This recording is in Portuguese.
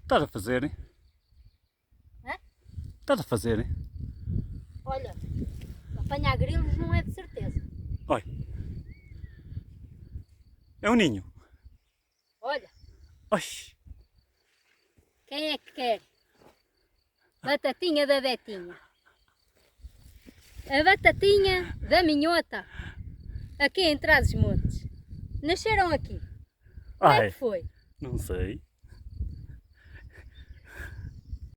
Estás a fazer, hein? Hã? Estás a fazer, hein? Olha, apanhar grilos não é de certeza. Olha. É um ninho. Olha, Oxi. quem é que quer? Batatinha da Betinha. A batatinha da minhota. Aqui em Trás-os-Montes. Nasceram aqui. Como é Ai, que foi? não sei.